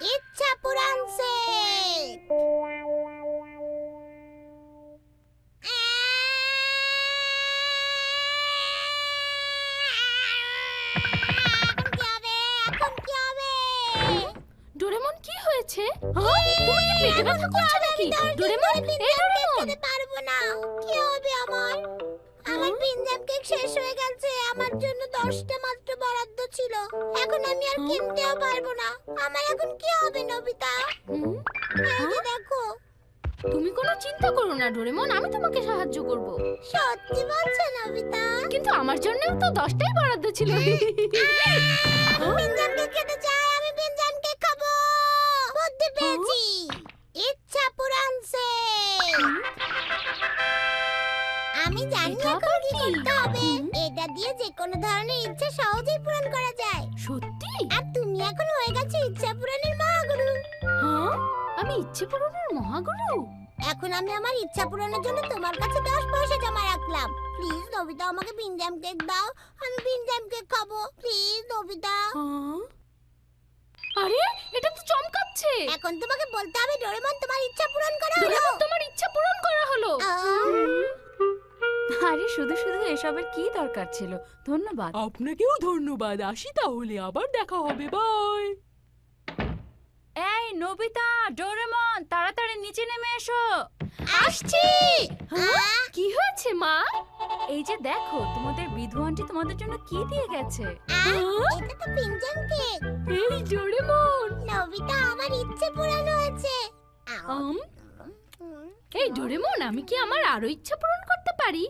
ইচ্ছা পূরণ সে এখন কি হবে? ডোরেমন কি হয়েছে? তুমি কি পেটে ব্যথা করছে নাকি? ডোরেমন, এই ডোরেমন, পারবো না। কি হবে আমার? আমার পিনজাম কেক শেষ হয়ে গেছে। আমার জন্য 10টা মাত্র বরাদ্দ ছিল। এখন আমি আর কিনতেও পারবো না। আমার এখন কি হবে নোবিতা? এই যে দেখো। তুমি কোনো চিন্তা করো না ডোরেমন, আমি তোমাকে সাহায্য করব। সত্যি বলছো নোবিতা? কিন্তু আমার জন্যও তো 10টাই বরাদ্দ ছিল। পিনজাম কেক খেতে চাই, আমি পিনজাম কেক খাবো। বুদ্ধি পেয়েছি। ইচ্ছা পূরণ সে আমি জানি এটা এখন আবার কি কি? করতে হবে। এটা দিয়ে যে কোনো ধরনের ইচ্ছা সহজেই পূরণ করা যায়। সত্যি? আর তুমি এখন হয়ে গেছো ইচ্ছা পূরণের মহাগুরু। হ্যাঁ, আমি ইচ্ছে পূরণের মহাগুরু। এখন আমি আমার ইচ্ছা পূরণের জন্য তোমার কাছে 10 পয়সা জমা রাখলাম। প্লিজ নবিতা, আমাকে পিনজাম কেক দাও। আমি পিনজাম কেক খাবো। Please Nobita. আরে এটা তো চমকাচ্ছে। এখন তোমাকে বলতে হবে ডোরেমন, তোমার ইচ্ছা পূরণ করা হলো। ডোরেমন, তোমার ইচ্ছা পূরণ করা হলো। আরে শুধু শুধু এসবের কি দরকার ছিল? ধন্যবাদ। আপনাকেও ধন্যবাদ। আসি তাহলে, আবার দেখা হবে। বাই। এই নোবিতা, ডোরেমন, তাড়াতাড়ি নিচে নেমে এসো। আসছি। কি হয়েছে মা? এই যে দেখো, তোমাদের বিধু আন্টি তোমাদের জন্য কি দিয়ে গেছে। এটা তো পিনজাম কেক। এই ডোরেমন। নবিতা, আমার ইচ্ছে পূরণ হয়েছে। এই ডোরেমন, আমি কি আমার আরো ইচ্ছা পূরণ করতে পারি?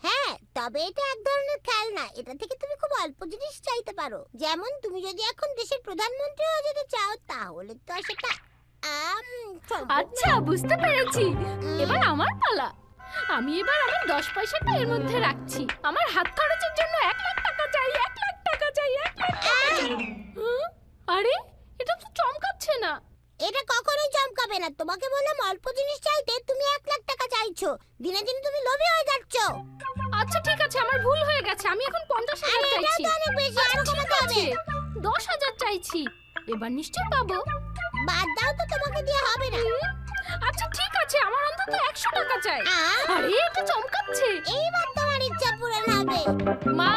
হ্যাঁ, তবে এটা এক ধরনের খেলনা। এটা থেকে তুমি খুব অল্প জিনিস চাইতে পারো। যেমন তুমি যদি এখন দেশের প্রধানমন্ত্রী হয়ে যেতে চাও, তাহলে তো আর সেটা সম্ভব আচ্ছা, না। বুঝতে পেরেছি। এবার আমার পালা। আমি এবার আমার 10 পয়সাটা এর মধ্যে রাখছি। আমার হাত খরচের জন্য 1 লাখ টাকা চাই, 1 লাখ টাকা চাই, 1 লাখ টাকা চাই। আরে এটা তো চমকাচ্ছে না। এটা কখনোই চমকাবে না। তোমাকে বললাম অল্প জিনিস চাইতে, তুমি 1 লাখ টাকা চাইছো। দিনে দিনে তুমি লোভী হয়ে যাচ্ছ। আচ্ছা ঠিক আছে, আমার ভুল হয়ে গেছে। আমি এখন 50,000 আরে এটাও চাইছি। তো অনেক বেশি, আচ্ছা, আরো ঠিক কমাতে হবে। আছে, 10,000 চাইছি। এবার নিশ্চয়ই পাবো। বাদ দাও তো, তোমাকে দিয়ে হবে না। আচ্ছা ঠিক আছে, আমার অন্তত 100 টাকা চাই। আহ, আরে এটা চমকাচ্ছে। এইবার তোমার ইচ্ছা পূরণ হবে। মা,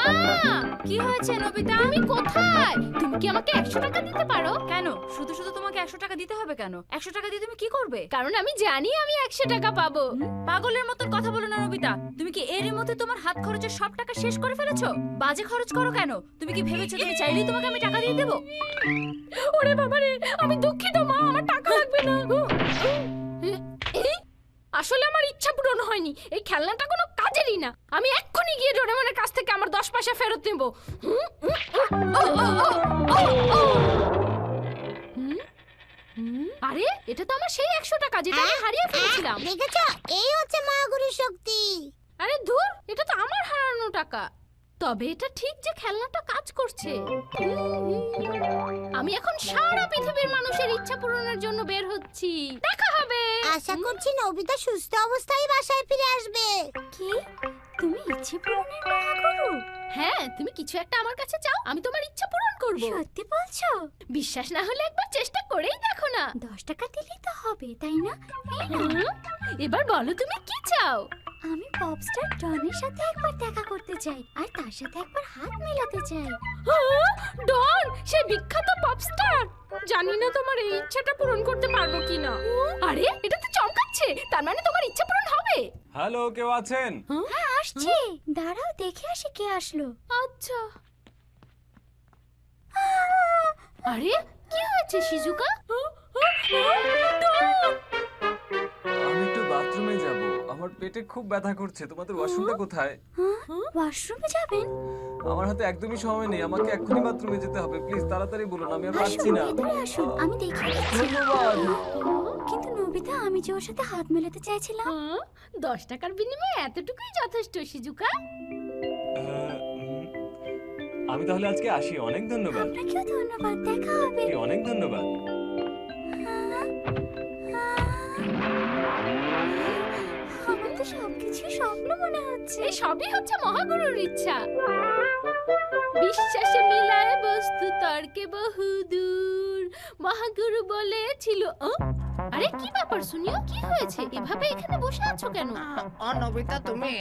কি হয়েছে নোবিতা? তুমি কোথায়? তুমি কি আমাকে 100 টাকা দিতে পারো? কেন শুধু শুধু তোমাকে 100 টাকা দিতে হবে কেন? 100 টাকা দিয়ে তুমি কি করবে? কারণ আমি জানি আমি 100 টাকা পাবো। পাগলের মতন কথা বলো না নোবিতা। তুমি কি এরই মধ্যে তোমার হাত খরচের সব টাকা শেষ করে ফেলেছো? বাজে খরচ করো কেন? তুমি কি ভেবেছো তুমি চাইলেই তোমাকে আমি টাকা দিয়ে দেবো? ওরে বাবা রে, আমি দুঃখিত মা, আমার টাকা লাগবে না। এই, আসলে আমার ইচ্ছা পূরণ হয়নি। এই খেলনাটা কোনো কাজেরই না। আমি এক্ষুনি গিয়ে ডোরেমনের কাছ থেকে আমার 10 পয়সা ফেরত নেব। আরে এটা তো আমার সেই 100 টাকা যেটা আমি হারিয়ে ফেলেছিলাম। দেখেছো, এই হচ্ছে মহাগুরুর শক্তি। আরে ধুর, এটা তো আমার হারানো টাকা। তবে এটা ঠিক যে খেলনাটা কাজ করছে। আমি এখন সারা পৃথিবীর মানুষের ইচ্ছা পূরণের জন্য বের হচ্ছি। দেখা হবে। আশা করছি নবিতা সুস্থ অবস্থায় বাসায় ফিরে আসবে। কি? তুমি ইচ্ছে পূরণের মহাগুরু? হ্যাঁ, তুমি কিছু একটা আমার কাছে চাও, আমি তোমার ইচ্ছা পূরণ করব। সত্যি বলছো? বিশ্বাস না হলে একবার চেষ্টা করেই দেখো না। 10 টাকা দিলেই তো হবে, তাই না? এবার বলো তুমি কি চাও? আমি পপস্টার ডনের সাথে একবার দেখা করতে চাই, আর তার সাথে একবার হাত মেলাতে চাই। ডন, সেই বিখ্যাত পপস্টার। জানি না তোমার এই ইচ্ছাটা পূরণ করতে পারবো কিনা। আরে এটা তো চমকাচ্ছে। তার মানে তোমার ইচ্ছা পূরণ হবে। হ্যালো, কেউ আছেন? হ্যাঁ আসছি, দাঁড়াও দেখে আসি কে আসলো। আচ্ছা। আরে কি হয়েছে শিজুকা? আমি একটু বাথরুমে যাব। আমার পেটে খুব ব্যথা করছে। তোমাদের ওয়াশরুমটা কোথায়? ওয়াশরুমে যাবেন? আমার হাতে একদমই সময় নেই। আমাকে এক্ষুনি বাথরুমে যেতে হবে। প্লিজ তাড়াতাড়ি বলুন, আমি আর পারছি আসুন, না। ভেতরে আসুন, আমি দেখিয়ে দিচ্ছি। ধন্যবাদ। কিন্তু নবিতা, আমি যে ওর সাথে হাত মেলাতে চাইছিলাম। 10 টাকার বিনিময়ে এতটুকুই যথেষ্ট শিজুকা। আমি তাহলে আজকে আসি। অনেক ধন্যবাদ। আপনাকেও ধন্যবাদ, দেখা হবে। অনেক ধন্যবাদ। আমার তো সবকিছু স্বপ্ন মনে হচ্ছে। এই সবই হচ্ছে মহাগুরুর ইচ্ছা। বিশ্বাসে মিলায় বস্তু তর্কে বহুদূর। মহাগুরু বলেছিল আরে কি ব্যাপার শুনিও, কি হয়েছে? এভাবে এখানে বসে আছো কেন? ও নবিতা, তুমি?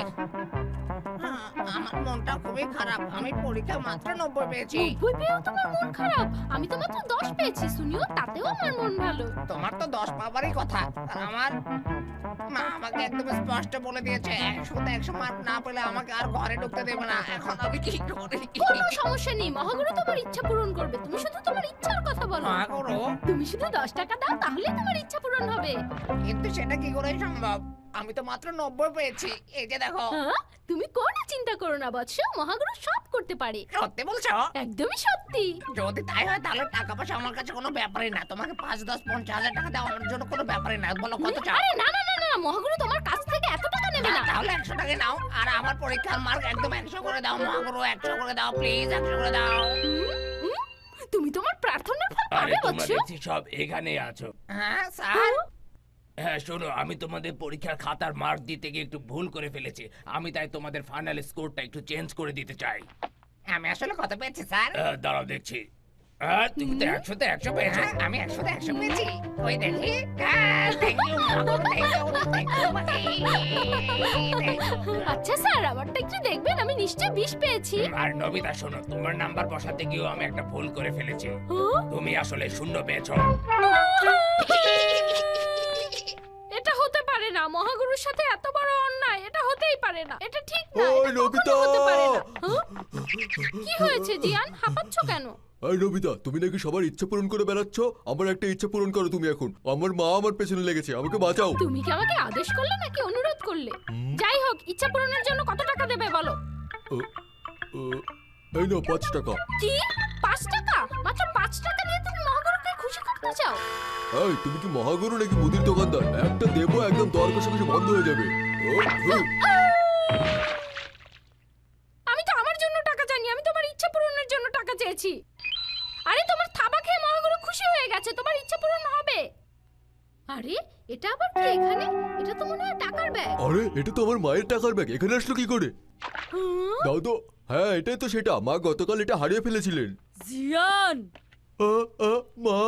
আমার মনটা খুবই খারাপ। আমি পরীক্ষা মাত্র 90 পেয়েছি। 90 পেয়েও তোমার মন খারাপ? আমি তো মাত্র 10 পেয়েছি শুনিও, তাতেও আমার মন ভালো। তোমার তো 10 পাবারই কথা, আর আমার মা আমাকে একদম স্পষ্ট বলে দিয়েছে 100তে 100 মার্ক না পেলে আমাকে আর ঘরে ঢুকতে দেবে না। এখন আমি কি করি? কোনো সমস্যা নেই, মহাগুরু তোমার ইচ্ছা পূরণ করবে। তুমি শুধু তোমার ইচ্ছার কথা বলো। মা করো, তুমি শুধু 10 টাকা দাও, তাহলেই তোমার ইচ্ছা পূরণ হবে। কিন্তু সেটা কি করে সম্ভব? আমি তো মাত্র 90 পেয়েছি। এই যে দেখো। হ্যাঁ, তুমি কোনো চিন্তা করো না বৎস, মহাগুরু সব করতে পারে। সত্যি বলছো? একদমই সত্যি। যদি তাই হয় তাহলে টাকা পয়সা আমার কাছে কোনো ব্যাপারই না। তোমাকে 5, 10, 50 টাকা দেওয়া আমার জন্য কোনো ব্যাপারই না। বলো কত চাও? আরে না না না না, মহাগুরু তোমার কাছ থেকে এত টাকা নেবে না। তাহলে 100 টাকা নাও, আর আমার পরীক্ষার মার্ক একদম 100 করে দাও। মহাগুরু 100 করে দাও, প্লিজ 100 করে দাও। হুম, তুমি তোমার প্রার্থনার ফল আরে পাবে তোমরা বৎস। দেখছি সব এখানে আছো। হ্যাঁ স্যার। হ্যাঁ শোনো, আমি তোমাদের পরীক্ষার খাতার মার্ক দিতে গিয়ে একটু ভুল করে ফেলেছি। আমি তাই তোমাদের ফাইনাল স্কোরটা একটু চেঞ্জ করে দিতে চাই। আমি আসলে কত পেয়েছি স্যার? দাঁড়াও দেখছি। তুমি তো 100তে 100 পেয়েছো। হ্যাঁ, আমি 100তে 100 পেয়েছি। ওই দেখি। থ্যাংক ইউ মহাগুরু, থ্যাংক ইউ। আচ্ছা স্যার, আমারটা একটু দেখবেন, আমি নিশ্চয়ই 20 পেয়েছি। আর নবিতা শোনো, তোমার নাম্বার বসাতে গিয়েও আমি একটা ভুল করে ফেলেছি। তুমি আসলে 0 পেয়েছো। এটা হতে পারে না, মহাগুরুর সাথে এত বড় অন্যায়, এটা হতেই পারে না, এটা ঠিক না, ওই এটা নবিতা! কখনো হতে পারে না। হ্যাঁ? কি হয়েছে জিয়ান, হাঁপাচ্ছ কেন? এই নবিতা, তুমি নাকি সবার ইচ্ছা পূরণ করে বেড়াচ্ছ। আমার একটা ইচ্ছা পূরণ করো তুমি এখন। আমার মা আমার পেছনে লেগেছে, আমাকে বাঁচাও। তুমি কি আমাকে আদেশ করলে নাকি অনুরোধ করলে? যাই হোক, ইচ্ছা পূরণের জন্য কত টাকা দেবে বলো? ও, ও, এই নাও 5 টাকা। কি 5 টাকা? মাত্র 5 টাকা দিয়ে তুমি মহাগুরুকে খুশি করতে চাও? এই তুমি কি মহাগুরু নাকি মুদির দোকানদার? একটা দেবো একদম দর কষাকষি বন্ধ হয়ে যাবে। ও, ও। আমি তো আমার জন্য টাকা চাইনি, আমি তোমার ইচ্ছা পূরণের জন্য টাকা চেয়েছি। আরে তোমার থাবা খেয়ে মহাগুরু খুশি হয়ে গেছে, তোমার ইচ্ছা পূরণ হবে। আরে এটা আবার কি এখানে? এটা তো মনে হয় টাকার ব্যাগ। আরে এটা তো আমার মায়ের টাকার ব্যাগ, এখানে আসলো কি করে? দাও তো। হ্যাঁ এটাই তো সেটা, মা গতকাল এটা হারিয়ে ফেলেছিলেন। জিয়ান, আ, আ, মা,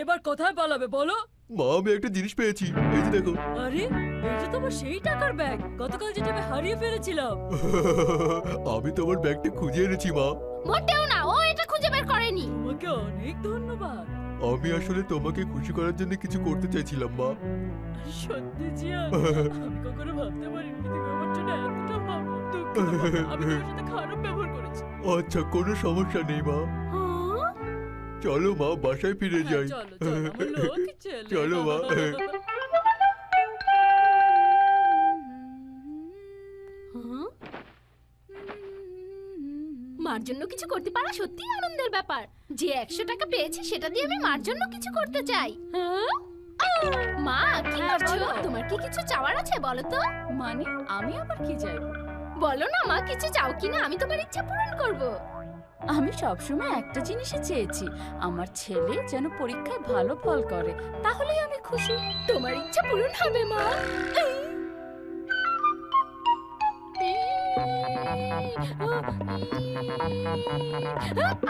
এবার কোথায় পালাবে বলো? মা আমি একটা জিনিস পেয়েছি, এই যে দেখো। আরে এটা তো আমার সেই টাকার ব্যাগ, গতকাল যেটা আমি হারিয়ে ফেলেছিলাম। আমি তোমার ব্যাগটা খুঁজে এনেছি মা। মোটেও না, ও এটা খুঁজে বের করেনি। তোমাকে অনেক ধন্যবাদ। আমি আসলে তোমাকে খুশি করার জন্য কিছু করতে চাইছিলাম মা। সত্যি জিয়ান, আমি কখনো ভাবতে পারিনি তুমি আমার জন্য এতটা ভাবো। দুঃখিত মা, আমি তোমার সাথে খারাপ ব্যবহার করেছি। আচ্ছা কোনো সমস্যা নেই মা। চলো মা বাসায় ফিরে যাই। চলো চলো আমার লক্ষ্মী ছেলে। চলো মা। হ্যাঁ? মার জন্য কিছু করতে পারা সত্যি আনন্দের ব্যাপার। যে 100 টাকা পেয়েছি সেটা দিয়ে আমি মার জন্য কিছু করতে চাই। হ্যাঁ? মা কি করছো? বলো। তোমার কি কিছু চাওয়ার আছে বলো তো? মানে আমি আবার কি চাইবো? বলো না মা, কিছু চাও কিনা, আমি তোমার ইচ্ছা পূরণ করব। আমি সবসময় একটা জিনিসই চেয়েছি, আমার ছেলে যেন পরীক্ষায় ভালো ফল করে, তাহলেই আমি খুশি। তোমার ইচ্ছা পূরণ হবে মা।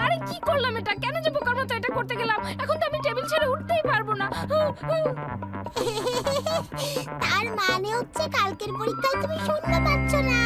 আরে কি করলাম এটা? কেন যে বোকার মতো এটা করতে গেলাম? এখন তো আমি টেবিল ছেড়ে উঠতেই পারবো না। তার মানে হচ্ছে কালকের পরীক্ষায় তুমি 0 পাচ্ছ না।